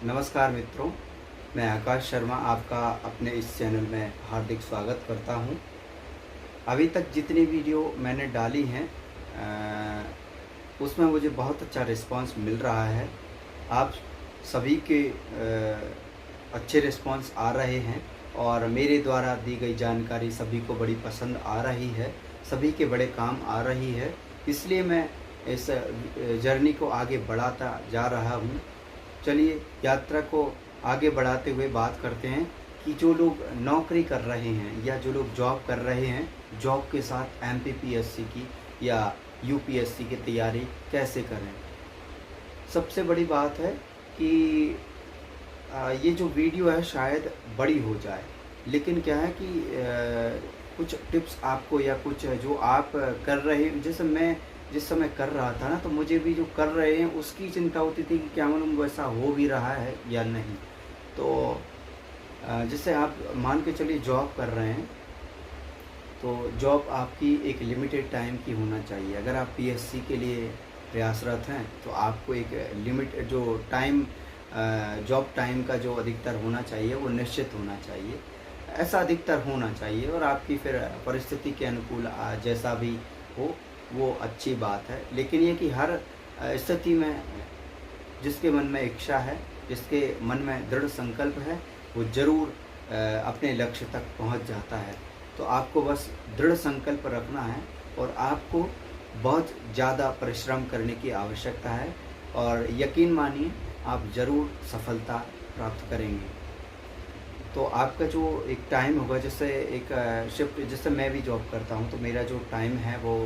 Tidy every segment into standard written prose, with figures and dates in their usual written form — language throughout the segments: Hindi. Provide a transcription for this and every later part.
नमस्कार मित्रों, मैं आकाश शर्मा आपका अपने इस चैनल में हार्दिक स्वागत करता हूं। अभी तक जितनी वीडियो मैंने डाली हैं उसमें मुझे बहुत अच्छा रिस्पांस मिल रहा है। आप सभी के अच्छे रिस्पांस आ रहे हैं और मेरे द्वारा दी गई जानकारी सभी को बड़ी पसंद आ रही है, सभी के बड़े काम आ रही है। इसलिए मैं इस जर्नी को आगे बढ़ाता जा रहा हूँ। चलिए यात्रा को आगे बढ़ाते हुए बात करते हैं कि जो लोग नौकरी कर रहे हैं या जो लोग जॉब कर रहे हैं, जॉब के साथ एमपीपीएससी की या यूपीएससी की तैयारी कैसे करें। सबसे बड़ी बात है कि ये जो वीडियो है शायद बड़ी हो जाए, लेकिन क्या है कि कुछ टिप्स आपको या कुछ जो आप कर रहे हैं, जैसे मैं जिस समय कर रहा था ना, तो मुझे भी जो कर रहे हैं उसकी चिंता होती थी कि क्या मालूम वैसा हो भी रहा है या नहीं। तो जैसे आप मान के चलिए जॉब कर रहे हैं, तो जॉब आपकी एक लिमिटेड टाइम की होना चाहिए। अगर आप पीएससी के लिए प्रयासरत हैं तो आपको एक लिमिट जो टाइम जॉब टाइम का जो अधिकतर होना चाहिए वो निश्चित होना चाहिए, ऐसा अधिकतर होना चाहिए। और आपकी फिर परिस्थिति के अनुकूल जैसा भी हो वो अच्छी बात है। लेकिन ये कि हर स्थिति में जिसके मन में इच्छा है, जिसके मन में दृढ़ संकल्प है, वो ज़रूर अपने लक्ष्य तक पहुंच जाता है। तो आपको बस दृढ़ संकल्प रखना है और आपको बहुत ज़्यादा परिश्रम करने की आवश्यकता है और यकीन मानिए आप ज़रूर सफलता प्राप्त करेंगे। तो आपका जो एक टाइम होगा, जैसे एक शिफ्ट, जैसे मैं भी जॉब करता हूँ तो मेरा जो टाइम है वो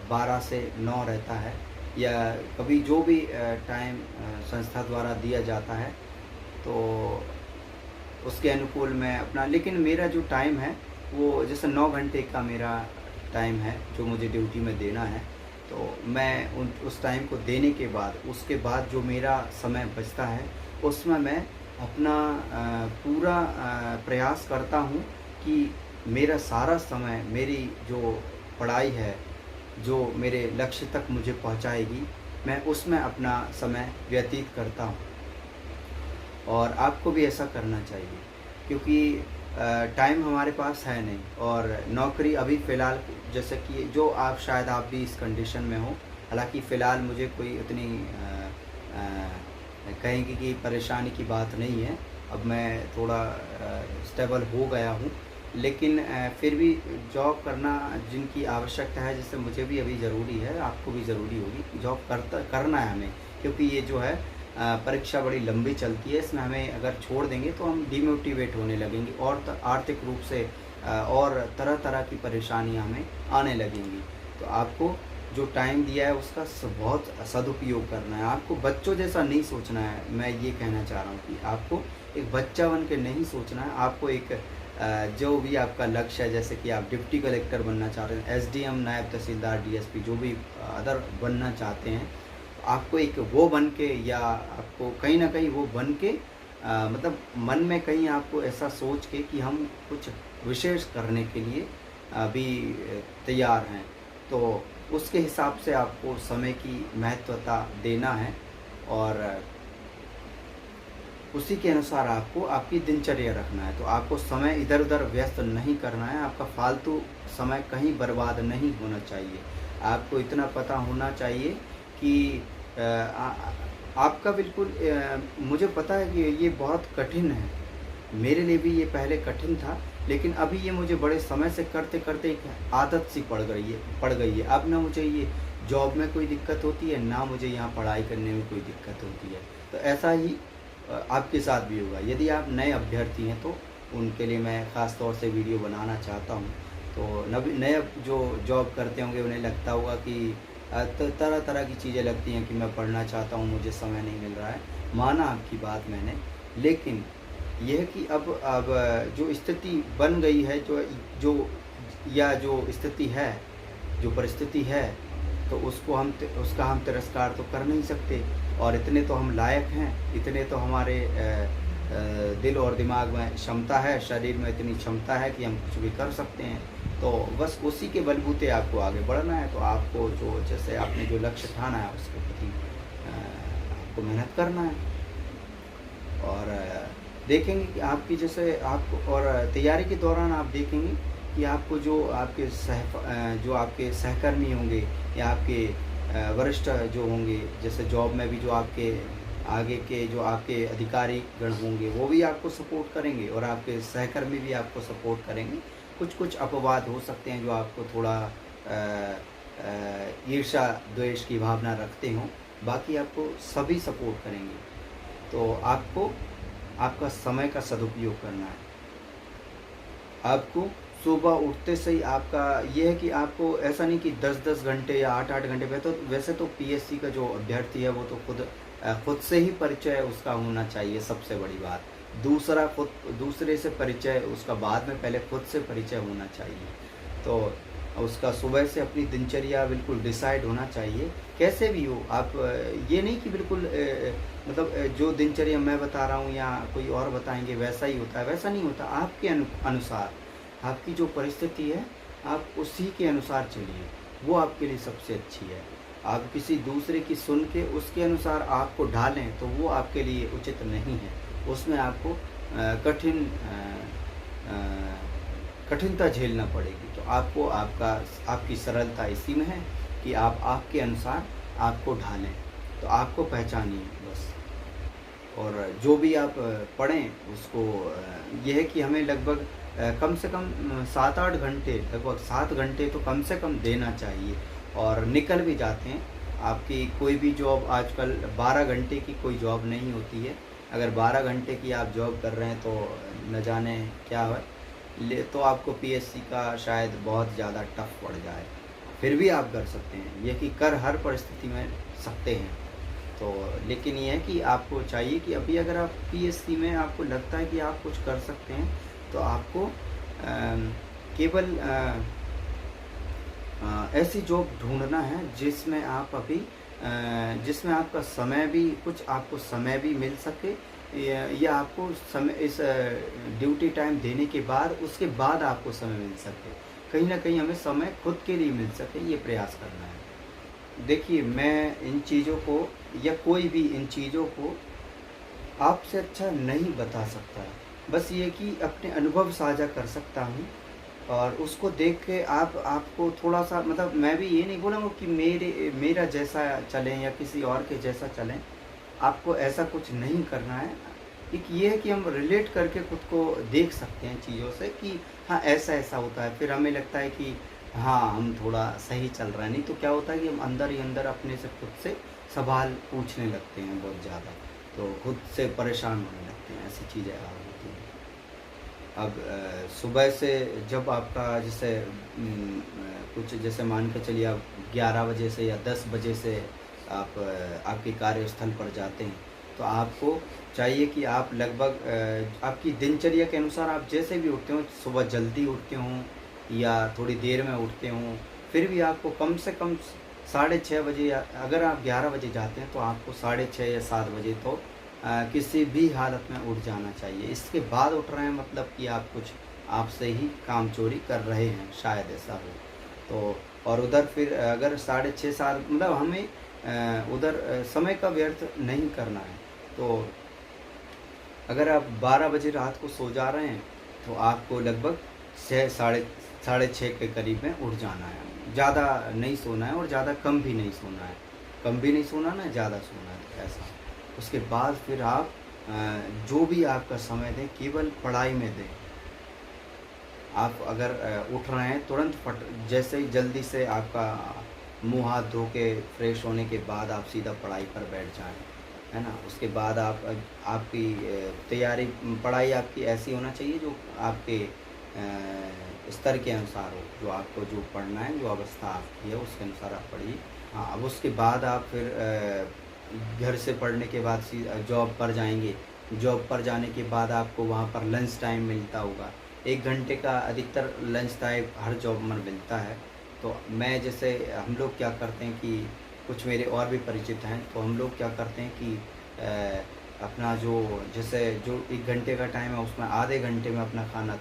12 से 9 रहता है, या कभी जो भी टाइम संस्था द्वारा दिया जाता है तो उसके अनुकूल मैं अपना, लेकिन मेरा जो टाइम है वो जैसे 9 घंटे का मेरा टाइम है जो मुझे ड्यूटी में देना है। तो मैं उस टाइम को देने के बाद, उसके बाद जो मेरा समय बचता है उसमें मैं अपना पूरा प्रयास करता हूँ कि मेरा सारा समय, मेरी जो पढ़ाई है जो मेरे लक्ष्य तक मुझे पहुँचाएगी, मैं उसमें अपना समय व्यतीत करता हूँ। और आपको भी ऐसा करना चाहिए, क्योंकि टाइम हमारे पास है नहीं। और नौकरी अभी फ़िलहाल, जैसे कि जो आप शायद आप भी इस कंडीशन में हो, हालांकि फ़िलहाल मुझे कोई उतनी कहेंगे कि परेशानी की बात नहीं है। अब मैं थोड़ा स्टेबल हो गया हूँ, लेकिन फिर भी जॉब करना जिनकी आवश्यकता है, जैसे मुझे भी अभी ज़रूरी है, आपको भी ज़रूरी होगी, जॉब करना है हमें। क्योंकि ये जो है परीक्षा बड़ी लंबी चलती है, इसमें हमें अगर छोड़ देंगे तो हम डिमोटिवेट होने लगेंगे और आर्थिक रूप से और तरह तरह की परेशानियां हमें आने लगेंगी। तो आपको जो टाइम दिया है उसका बहुत सदुपयोग करना है। आपको बच्चों जैसा नहीं सोचना है। मैं ये कहना चाह रहा हूँ कि आपको एक बच्चा बन के नहीं सोचना है। आपको एक जो भी आपका लक्ष्य है, जैसे कि आप डिप्टी कलेक्टर बनना चाह रहे हैं, एसडीएम, नायब तहसीलदार, डीएसपी, जो भी अदर बनना चाहते हैं, आपको एक वो बन के, या आपको कहीं ना कहीं वो बन के मतलब मन में कहीं आपको ऐसा सोच के कि हम कुछ विशेष करने के लिए अभी तैयार हैं, तो उसके हिसाब से आपको समय की महत्वता देना है और उसी के अनुसार आपको आपकी दिनचर्या रखना है। तो आपको समय इधर उधर व्यस्त नहीं करना है। आपका फालतू समय कहीं बर्बाद नहीं होना चाहिए। आपको इतना पता होना चाहिए कि आपका बिल्कुल मुझे पता है कि ये बहुत कठिन है, मेरे लिए भी ये पहले कठिन था, लेकिन अभी ये मुझे बड़े समय से करते करते एक आदत सी पड़ गई है। अब ना मुझे ये जॉब में कोई दिक्कत होती है, ना मुझे यहाँ पढ़ाई करने में कोई दिक्कत होती है। तो ऐसा ही आपके साथ भी होगा। यदि आप नए अभ्यर्थी हैं तो उनके लिए मैं ख़ास तौर से वीडियो बनाना चाहता हूँ। तो नए जो जॉब करते होंगे उन्हें लगता होगा कि तरह तरह की चीज़ें लगती हैं कि मैं पढ़ना चाहता हूँ, मुझे समय नहीं मिल रहा है। माना आपकी बात मैंने, लेकिन यह कि अब जो स्थिति बन गई है, जो स्थिति है, जो परिस्थिति है, तो उसका हम तिरस्कार तो कर नहीं सकते। और इतने तो हम लायक हैं, इतने तो हमारे दिल और दिमाग में क्षमता है, शरीर में इतनी क्षमता है कि हम कुछ भी कर सकते हैं। तो बस उसी के बलबूते आपको आगे बढ़ना है। तो आपको जो, जैसे आपने जो लक्ष्य ठाना है उसके प्रति आपको मेहनत करना है। देखेंगे कि आपकी जैसे आप और तैयारी के दौरान आप देखेंगे कि आपको जो आपके सहकर्मी होंगे या आपके वरिष्ठ जो होंगे, जैसे जॉब में भी जो आपके आगे के जो आपके अधिकारी गण होंगे, वो भी आपको सपोर्ट करेंगे और आपके सहकर्मी भी आपको सपोर्ट करेंगे। कुछ-कुछ अपवाद हो सकते हैं जो आपको थोड़ा ईर्ष्या, द्वेष की भावना रखते हों, बाकी आपको सभी सपोर्ट करेंगे। तो आपको आपका समय का सदुपयोग करना है। आपको सुबह उठते से ही आपका ये है कि आपको ऐसा नहीं कि 10-10 घंटे या 8-8 घंटे वैसे तो पीएससी का जो अभ्यर्थी है वो तो खुद से ही परिचय उसका होना चाहिए, सबसे बड़ी बात। दूसरे से परिचय उसका बाद में, पहले खुद से परिचय होना चाहिए। तो उसका सुबह से अपनी दिनचर्या बिल्कुल डिसाइड होना चाहिए। कैसे भी हो आप, ये नहीं कि बिल्कुल जो दिनचर्या मैं बता रहा हूँ या कोई और बताएँगे वैसा ही होता है, वैसा नहीं होता। आपके अनुसार आपकी जो परिस्थिति है, आप उसी के अनुसार चलिए, वो आपके लिए सबसे अच्छी है। आप किसी दूसरे की सुन के उसके अनुसार आपको ढालें तो वो आपके लिए उचित नहीं है। उसमें आपको कठिनता झेलना पड़ेगी। तो आपको आपकी सरलता इसी में है कि आप आपके अनुसार आपको ढालें, तो आपको पहचानिए बस। और जो भी आप पढ़ें उसको ये है कि हमें लगभग कम से कम 7-8 घंटे, लगभग 7 घंटे तो कम से कम देना चाहिए। और निकल भी जाते हैं। आपकी कोई भी जॉब आजकल 12 घंटे की कोई जॉब नहीं होती है। अगर 12 घंटे की आप जॉब कर रहे हैं तो न जाने क्या है, तो आपको पीएससी का शायद बहुत ज़्यादा टफ पड़ जाए। फिर भी आप कर सकते हैं, ये कि कर हर परिस्थिति में सकते हैं। तो लेकिन ये है कि आपको चाहिए कि अभी अगर आप पीएससी में आपको लगता है कि आप कुछ कर सकते हैं, तो आपको केवल ऐसी जॉब ढूंढना है जिसमें आप जिसमें आपका आपको समय भी मिल सके, या आपको समय इस ड्यूटी टाइम देने के बाद उसके बाद आपको समय मिल सके। कहीं ना कहीं हमें समय खुद के लिए मिल सके, ये प्रयास करना है। देखिए, मैं इन चीज़ों को या कोई भी इन चीज़ों को आपसे अच्छा नहीं बता सकता। बस ये कि अपने अनुभव साझा कर सकता हूँ और उसको देख के आपको थोड़ा-सा, मैं भी ये नहीं बोलूँगा कि मेरा जैसा चलें या किसी और के जैसा चलें। आपको ऐसा कुछ नहीं करना है। एक ये है कि हम रिलेट करके खुद को देख सकते हैं चीज़ों से कि हाँ, ऐसा-ऐसा होता है। फिर हमें लगता है कि हाँ, हम थोड़ा सही चल रहा है। नहीं तो क्या होता है कि हम अंदर ही अंदर अपने से खुद से सवाल पूछने लगते हैं बहुत ज़्यादा। तो खुद से परेशान होने लगते हैं, ऐसी चीज़ें होती हैं। अब सुबह से जब आपका जैसे कुछ जैसे मान के चलिए आप 11 बजे से या 10 बजे से आप आपके कार्यस्थल पर जाते हैं, तो आपको चाहिए कि आप लगभग आपकी दिनचर्या के अनुसार आप जैसे भी उठते हो, सुबह जल्दी उठते हों या थोड़ी देर में उठते हों, फिर भी आपको कम से कम 6:30 बजे, या अगर आप 11 बजे जाते हैं तो आपको 6:30 या 7 बजे तो किसी भी हालत में उठ जाना चाहिए। इसके बाद उठ रहे हैं मतलब कि आप कुछ आपसे ही काम चोरी कर रहे हैं, शायद ऐसा हो। तो और उधर फिर अगर 6:30-7 हमें उधर समय का व्यर्थ नहीं करना है। तो अगर आप 12 बजे रात को सो जा रहे हैं तो आपको लगभग 6 साढ़े 6 के करीब में उठ जाना है। ज़्यादा नहीं सोना है और ज़्यादा कम भी नहीं सोना है। कम भी नहीं सोना ना, ज़्यादा सोना है, ऐसा। उसके बाद फिर आप जो भी आपका समय दें केवल पढ़ाई में दें। आप अगर उठ रहे हैं तुरंत जैसे ही जल्दी से आपका मुँह हाथ धो के फ्रेश होने के बाद आप सीधा पढ़ाई पर बैठ जाएं, है ना। उसके बाद आपकी तैयारी, पढ़ाई आपकी ऐसी होना चाहिए जो आपके स्तर के अनुसार हो, जो आपको जो पढ़ना है, जो अवस्था आपकी है उसके अनुसार आप पढ़िए। हाँ, अब उसके बाद आप फिर घर से पढ़ने के बाद जॉब पर जाएंगे। जॉब पर जाने के बाद आपको वहाँ पर लंच टाइम मिलता होगा। 1 घंटे का अधिकतर लंच टाइम हर जॉब में मिलता है। तो मैं जैसे हम लोग क्या करते हैं कि कुछ मेरे और भी परिचित हैं, तो हम लोग क्या करते हैं कि अपना जो 1 घंटे का टाइम है उसमें आधे घंटे में अपना खाना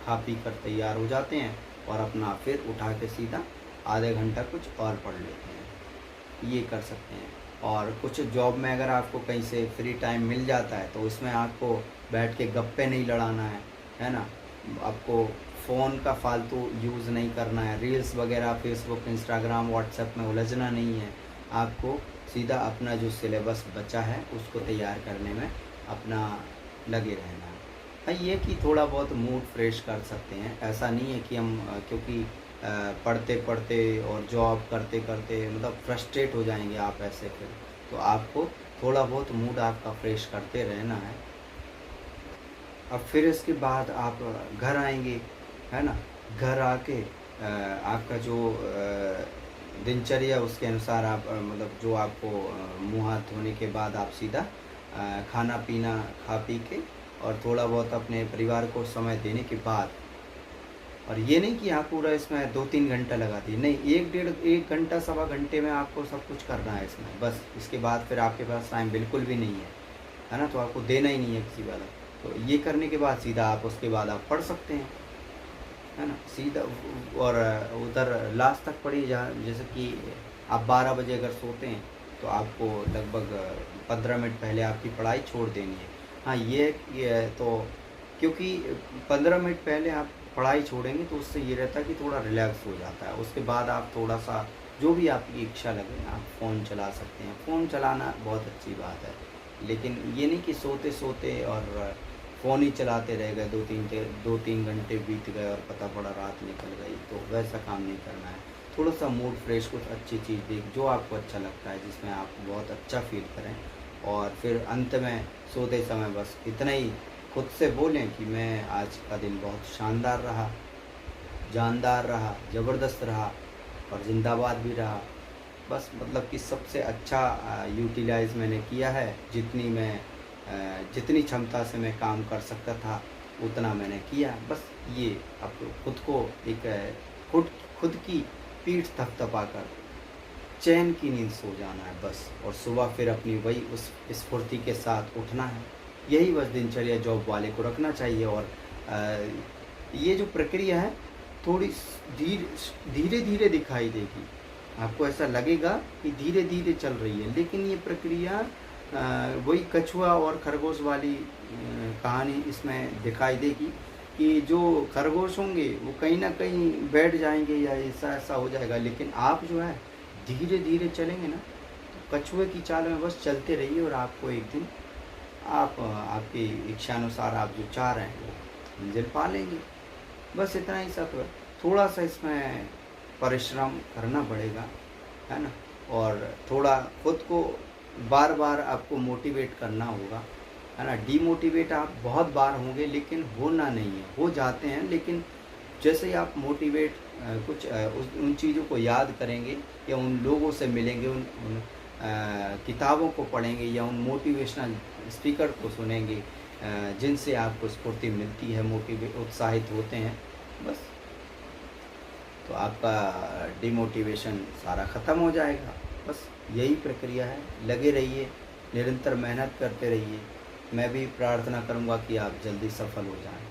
खा पी कर तैयार हो जाते हैं और अपना फिर उठा के सीधा आधे घंटा कुछ और पढ़ लेते हैं। ये कर सकते हैं। और कुछ जॉब में अगर आपको कहीं से फ्री टाइम मिल जाता है तो उसमें आपको बैठ के गप्पे नहीं लड़ाना है ना। आपको फ़ोन का फालतू यूज़ नहीं करना है, रील्स वगैरह फेसबुक इंस्टाग्राम व्हाट्सएप में उलझना नहीं है। आपको सीधा अपना जो सिलेबस बचा है उसको तैयार करने में अपना लगे रहना है। हाँ, ये कि थोड़ा बहुत मूड फ्रेश कर सकते हैं, ऐसा नहीं है कि हम क्योंकि पढ़ते पढ़ते और जॉब करते करते मतलब फ्रस्ट्रेट हो जाएंगे आप ऐसे फिर। तो आपको थोड़ा बहुत मूड आपका फ्रेश करते रहना है। अब फिर इसके बाद आप घर आएंगे, है ना। घर आके आपका जो दिनचर्या उसके अनुसार आप मतलब जो आपको मुँह हाथ धोने के बाद आप सीधा खाना पीना खा पी के और थोड़ा बहुत अपने परिवार को समय देने के बाद, और ये नहीं कि आप पूरा इसमें 2-3 घंटा लगा दिए, नहीं, 1 घंटा सवा घंटे में आपको सब कुछ करना है इसमें बस। इसके बाद फिर आपके पास टाइम बिल्कुल भी नहीं है ना, तो आपको देना ही नहीं है किसी वाला। तो ये करने के बाद सीधा आप उसके बाद आप पढ़ सकते हैं, है ना, सीधा। और उधर लास्ट तक पढ़िए, जहाँ जैसे कि आप 12 बजे अगर सोते हैं तो आपको लगभग 15 मिनट पहले आपकी पढ़ाई छोड़ देनी है। हाँ, ये तो क्योंकि 15 मिनट पहले आप पढ़ाई छोड़ेंगे तो उससे ये रहता है कि थोड़ा रिलैक्स हो जाता है। उसके बाद आप थोड़ा-सा जो भी आपकी इच्छा लगे आप फ़ोन चला सकते हैं। फ़ोन चलाना बहुत अच्छी बात है, लेकिन ये नहीं कि सोते-सोते और फ़ोन ही चलाते रह गए, 2-3 घंटे बीत गए और पता पड़ा रात निकल गई, तो वैसा काम नहीं करना है। थोड़ा-सा मूड फ्रेश, कुछ अच्छी चीज़ देख जो आपको अच्छा लगता है, जिसमें आप बहुत अच्छा फ़ील करें, और फिर अंत में सोते समय बस इतना ही खुद से बोलें कि मैं आज का दिन बहुत शानदार रहा, जानदार रहा, ज़बरदस्त रहा और ज़िंदाबाद भी रहा। बस मतलब कि सबसे अच्छा यूटिलाइज़ मैंने किया है, जितनी क्षमता से मैं काम कर सकता था उतना मैंने किया। बस ये आप खुद को एक खुद खुद की पीठ थपथपाकर चैन की नींद सो जाना है बस, और सुबह फिर अपनी वही उस स्फूर्ति के साथ उठना है। यही बस दिनचर्या जॉब वाले को रखना चाहिए। और ये जो प्रक्रिया है थोड़ी धीरे धीरे दिखाई देगी, आपको ऐसा लगेगा कि धीरे धीरे चल रही है, लेकिन ये प्रक्रिया वही कछुआ और खरगोश वाली कहानी इसमें दिखाई देगी कि जो खरगोश होंगे वो कहीं ना कहीं बैठ जाएंगे या ऐसा ऐसा हो जाएगा, लेकिन आप जो है धीरे धीरे चलेंगे ना, तो कछुए की चाल में बस चलते रहिए और आपको एक दिन आपकी इच्छानुसार आप जो चाह रहे हैं वो मंजिल पा लेंगे। बस इतना ही सब है। थोड़ा सा इसमें परिश्रम करना पड़ेगा, है ना, और थोड़ा खुद को बार बार आपको मोटिवेट करना होगा, है ना। डीमोटिवेट आप बहुत बार होंगे लेकिन होना नहीं है, हो जाते हैं, लेकिन जैसे ही आप मोटिवेट उन चीज़ों को याद करेंगे या उन लोगों से मिलेंगे, उन किताबों को पढ़ेंगे या उन मोटिवेशनल स्पीकर को सुनेंगे जिनसे आपको स्फूर्ति मिलती है, उत्साहित होते हैं, बस तो आपका डिमोटिवेशन सारा ख़त्म हो जाएगा। बस यही प्रक्रिया है, लगे रहिए, निरंतर मेहनत करते रहिए। मैं भी प्रार्थना करूँगा कि आप जल्दी सफल हो जाएं।